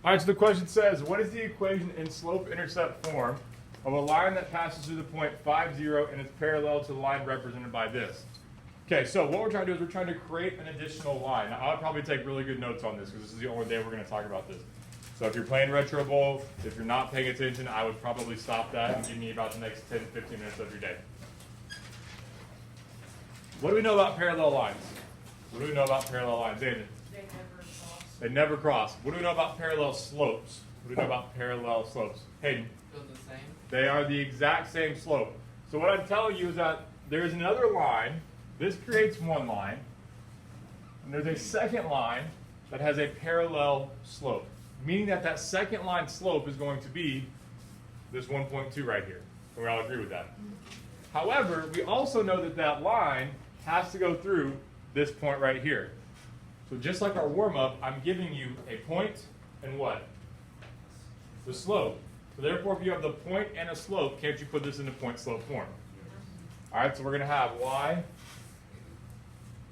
All right, so the question says, what is the equation in slope-intercept form of a line that passes through the point 5, 0 and is parallel to the line represented by this? Okay, so what we're trying to do is we're trying to create an additional line. Now, I'll probably take really good notes on this because this is the only day we're going to talk about this. So if you're playing Retro Bowl, if you're not paying attention, I would probably stop that and give me about the next 10 to 15 minutes of your day. What do we know about parallel lines? What do we know about parallel lines, David? They never cross. They never cross. What do we know about parallel slopes? What do we know about parallel slopes? Hayden? Feel the same. They are the exact same slope. So what I'm telling you is that there's another line. This creates one line. And there's a second line that has a parallel slope. Meaning that that second line slope is going to be this 1.2 right here. And we all agree with that. However, we also know that that line has to go through this point right here. So just like our warm-up, I'm giving you a point and what? The slope. So therefore, if you have the point and a slope, can't you put this into point-slope form? All right, so we're going to have y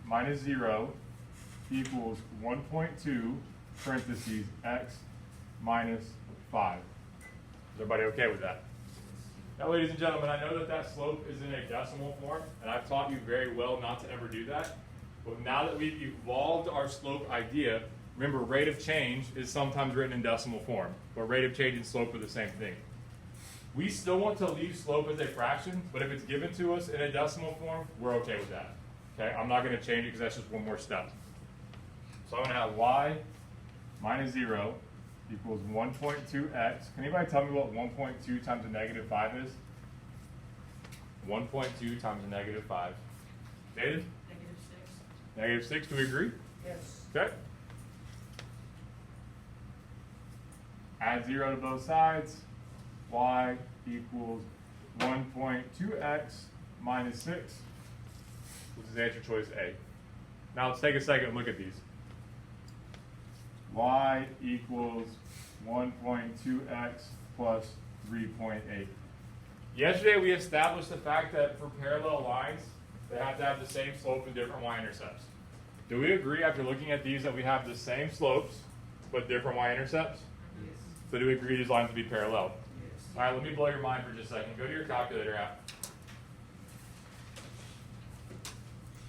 minus 0 equals 1.2 parentheses x minus 5. Is everybody okay with that? Now, ladies and gentlemen, I know that that slope is in a decimal form, and I've taught you very well not to ever do that. But now that we've evolved our slope idea, remember, rate of change is sometimes written in decimal form, but rate of change and slope are the same thing. We still want to leave slope as a fraction, but if it's given to us in a decimal form, we're okay with that. Okay, I'm not going to change it because that's just one more step. So I'm going to have y minus 0 equals 1.2x. Can anybody tell me what 1.2 times a negative 5 is? 1.2 times a negative 5. David? -6. -6, do we agree? Yes. Okay. Add 0 to both sides. Y equals 1.2x minus 6, which is answer choice A. Now let's take a second and look at these. Y equals 1.2x plus 3.8. Yesterday we established the fact that for parallel lines, they have to have the same slope and different y-intercepts. Do we agree after looking at these that we have the same slopes but different y-intercepts? Yes. So do we agree these lines to be parallel? Yes. All right, let me blow your mind for just a second. Go to your calculator app.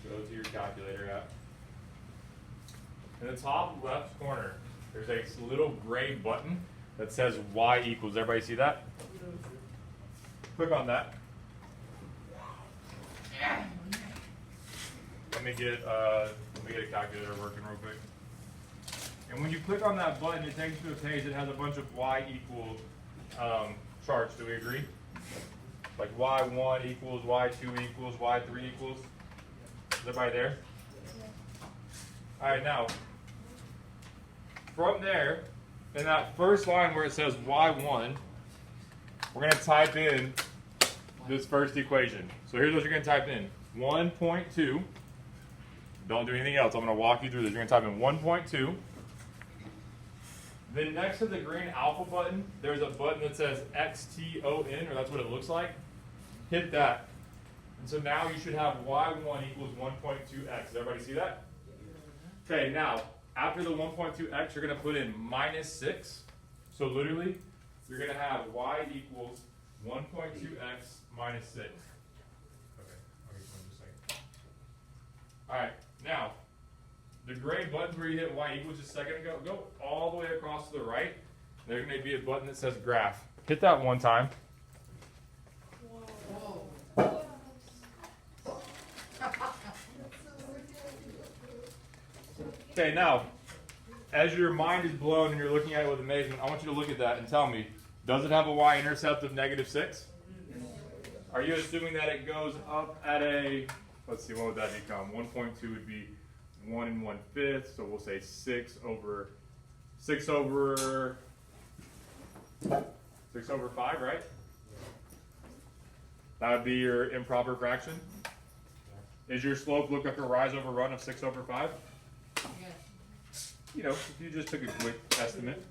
Go to your calculator app. In the top left corner, there's a little gray button that says y equals. Everybody see that? Click on that. Let me get a calculator working real quick. And when you click on that button, it takes you to a page that has a bunch of y equal charts. Do we agree? Like y1 equals, y2 equals, y3 equals. Is everybody there? All right, now, from there, in that first line where it says y1, we're going to type in this first equation. So here's what you're going to type in. 1.2. Don't do anything else. I'm going to walk you through this. You're going to type in 1.2. Then next to the green alpha button, there's a button that says XTON, or that's what it looks like. Hit that. And so now you should have y1 equals 1.2x. Does everybody see that? Okay, now, after the 1.2x, you're going to put in minus 6. So literally, you're going to have y equals 1.2x minus 6. Okay, I'll get one in just a second. All right, now, the gray buttons where you hit y equals just a second ago, go all the way across to the right. There's going to be a button that says graph. Hit that one time. Whoa. Okay, now, as your mind is blown and you're looking at it with amazement, I want you to look at that and tell me, does it have a y-intercept of -6? Are you assuming that it goes up at a, let's see, what would that become? 1.2 would be 1 1/5, so we'll say 6 over 5, right? That would be your improper fraction. Is your slope look like a rise over run of 6 over 5? Yes. You know, if you just took a quick estimate.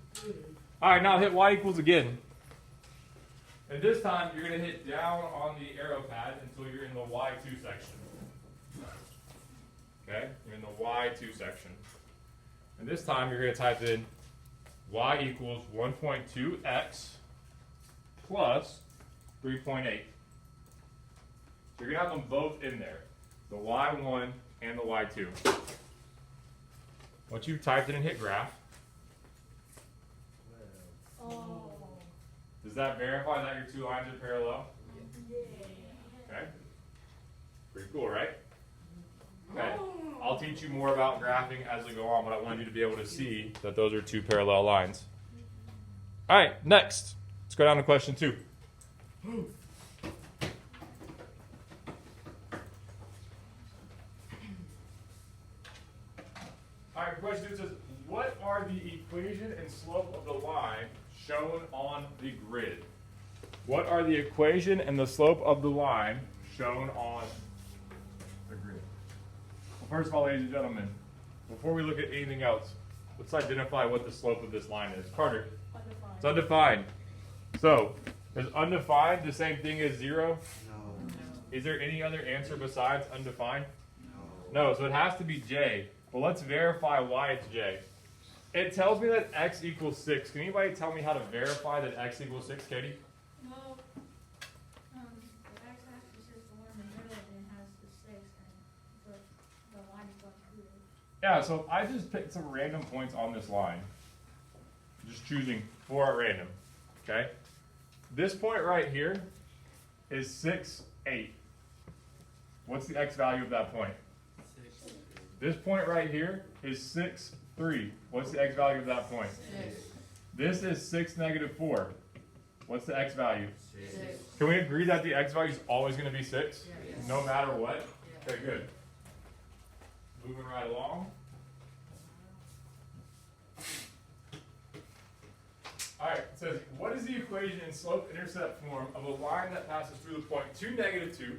All right, now hit y equals again. And this time, you're going to hit down on the arrow pad until you're in the y2 section. Okay? You're in the y2 section. And this time, you're going to type in y equals 1.2x plus 3.8. So you're going to have them both in there, the y1 and the y2. Once you've typed it and hit graph, Oh. does that verify that your two lines are parallel? Yeah. Okay. Pretty cool, right? Okay. I'll teach you more about graphing as we go on, but I wanted you to be able to see that those are two parallel lines. All right, next. Let's go down to question 2. All right, question 2 says, what are the equation and slope of the line shown on the grid? What are the equation and the slope of the line shown on the grid? Well, first of all, ladies and gentlemen, before we look at anything else, let's identify what the slope of this line is. Carter, Undefined. it's undefined. So, is undefined the same thing as 0? No. Is there any other answer besides undefined? No. No, so it has to be J. Well, let's verify why it's J. It tells me that x equals 6. Can anybody tell me how to verify that x equals 6, Katie? Well, the x-axis is the one in the middle and has the 6, and the line is going through it. Yeah, so I just picked some random points on this line. Just choosing 4 at random. Okay? This point right here is 6, 8. What's the x value of that point? 6. This point right here is 6, 3. What's the x value of that point? 6. This is 6, negative 4. What's the x value? 6. 6. Can we agree that the x value is always going to be 6? Yes. No matter what? Yeah. Okay, good. Moving right along. Alright, it says, what is the equation in slope-intercept form of a line that passes through the point 2, negative 2,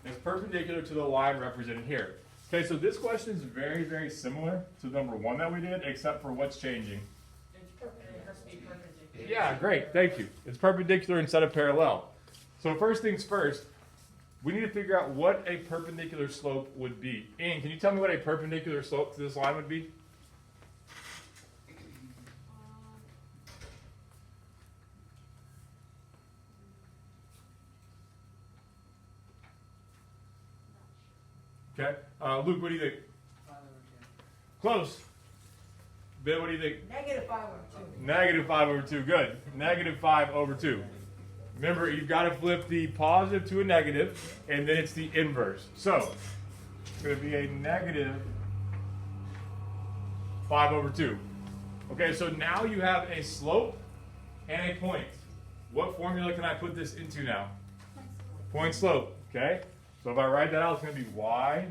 and is perpendicular to the line represented here? Okay, so this question is very, very similar to number 1 that we did, except for what's changing. It has to be perpendicular. Yeah, great, thank you. It's perpendicular instead of parallel. So first things first, we need to figure out what a perpendicular slope would be. Ian, can you tell me what a perpendicular slope to this line would be? Okay, Luke, what do you think? Close. Ben, what do you think? Negative 5 over 2. Negative 5 over 2, good. Negative 5 over 2. Remember, you've got to flip the positive to a negative, and then it's the inverse. So, it's going to be a negative 5 over 2. Okay, so now you have a slope and a point. What formula can I put this into now? Point slope, okay? So if I write that out, it's going to be y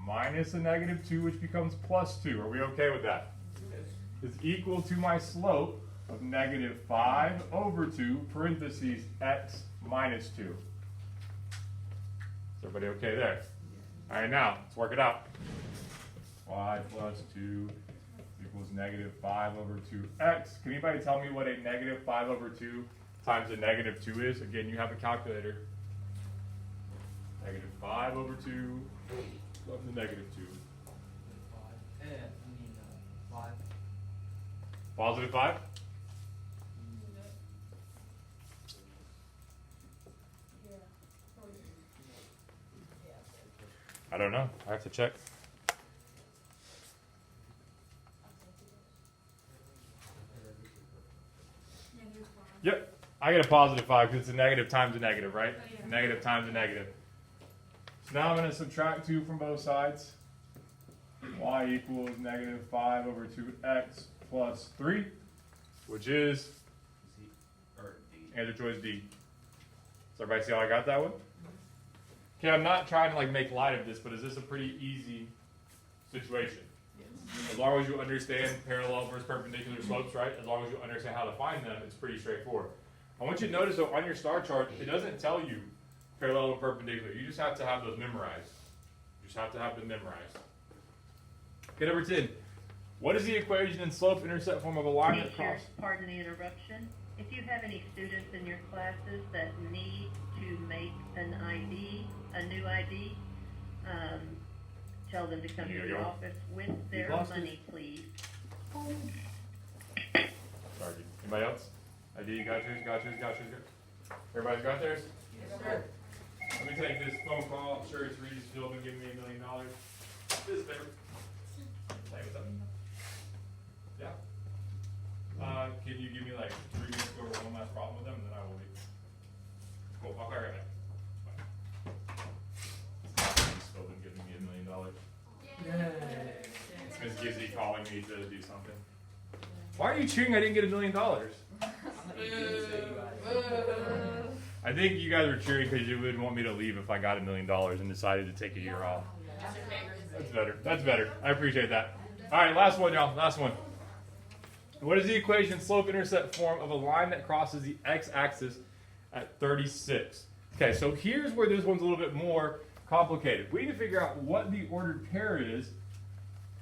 minus a negative 2, which becomes plus 2. Are we okay with that? Is equal to my slope of negative 5 over 2, parentheses, x minus 2. Is everybody okay there? All right, now, let's work it out. Y plus 2 equals negative 5 over 2x. Can anybody tell me what a negative 5 over 2 times a negative 2 is? Again, you have a calculator. Negative 5 over 2 plus the negative 2. 5. Positive 5? Yeah. I don't know. I have to check. Negative 5. Yep. I get a positive 5 because it's a negative times a negative, right? Oh, yeah. Negative times a negative. So now I'm going to subtract 2 from both sides. Y equals negative 5 over 2x plus 3, which is answer choice D. So everybody see how I got that one? Okay, I'm not trying to like make light of this, but is this a pretty easy situation? As long as you understand parallel versus perpendicular slopes, right? As long as you understand how to find them, it's pretty straightforward. I want you to notice though on your star chart, it doesn't tell you parallel and perpendicular. You just have to have those memorized. You just have to have them memorized. Okay, number 10. What is the equation in slope-intercept form of a line that Teachers, crosses? pardon the interruption. If you have any students in your classes that need to make an ID, a new ID, tell them to come Here to you the go. office with their lost it. money, please. Anybody else? ID, you got yours, got yours, got yours, everybody's got theirs? Yes, sir. Let me take this phone call. I'm sure it's Reed's still been giving me $1 million. This is better. Hey, what's up? Yeah. Can you give me like 3 minutes to go over one last problem with them, and then I will leave. Cool. I'll call you right back. Bye. He's still been giving me $1 million. It's Miss Gizzy calling me to do something. Why are you cheering? I didn't get $1 million. I think you guys were cheering because you wouldn't want me to leave if I got $1 million and decided to take a year off. That's better. That's better. I appreciate that. All right, last one, y'all. Last one. What is the equation slope-intercept form of a line that crosses the x-axis at 36? Okay, so here's where this one's a little bit more complicated. We need to figure out what the ordered pair is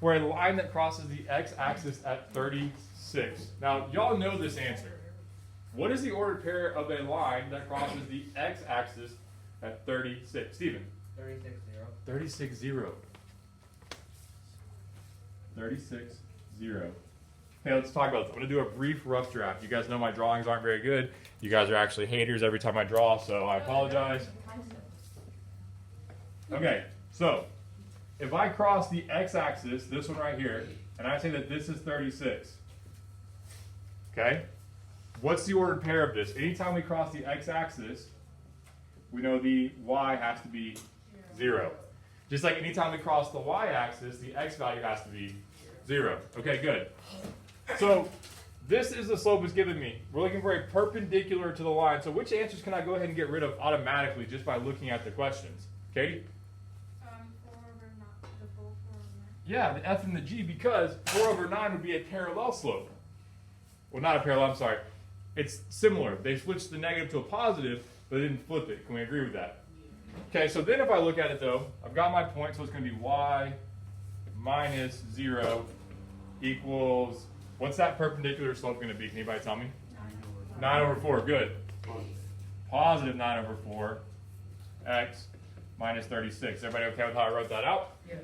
for a line that crosses the x-axis at 36. Now, y'all know this answer. What is the ordered pair of a line that crosses the x-axis at 36? Steven? 36, 0. 36, 0. 36, 0. Okay, let's talk about this. I'm going to do a brief rough draft. You guys know my drawings aren't very good. You guys are actually haters every time I draw, so I apologize. Okay, so if I cross the x-axis, this one right here, and I say that this is 36, okay? What's the ordered pair of this? Anytime we cross the x-axis, we know the y has to be 0. Just like anytime we cross the y-axis, the x value has to be 0. Okay, good. So this is the slope it's given me. We're looking for a perpendicular to the line. So which answers can I go ahead and get rid of automatically just by looking at the questions? Katie? 4 over 9, the full 4 over 9. Yeah, the F and the G, because 4 over 9 would be a parallel slope. Well, not a parallel, I'm sorry. It's similar. They switched the negative to a positive, but they didn't flip it. Can we agree with that? Okay, so then if I look at it though, I've got my point, so it's going to be y minus 0 equals, what's that perpendicular slope going to be? Can anybody tell me? 9 over 4, good. Positive 9 over 4, x minus 36. Everybody okay with how I wrote that out? Yeah.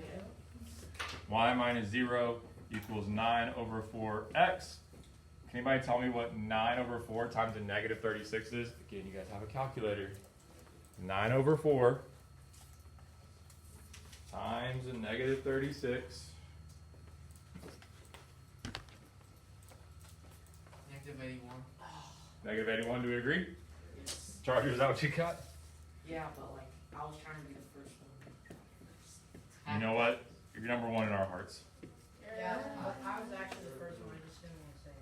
Y minus 0 equals 9 over 4x. Can anybody tell me what 9 over 4 times a negative 36 is? Again, you guys have a calculator. 9 over 4 times a negative 36. Negative 81. Negative 81, do we agree? Yes. Charger, is that what you got? Yeah, but like, I was trying to be the first one. You know what? You're number one in our hearts. Yeah, but I was actually the first one, I just didn't want to say it.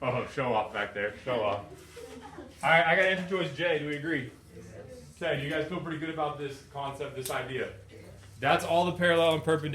Oh, show off back there. Show off. All right, I got answer choice J. Do we agree? Okay, do you guys feel pretty good about this concept, this idea? That's all the parallel and perpendicular.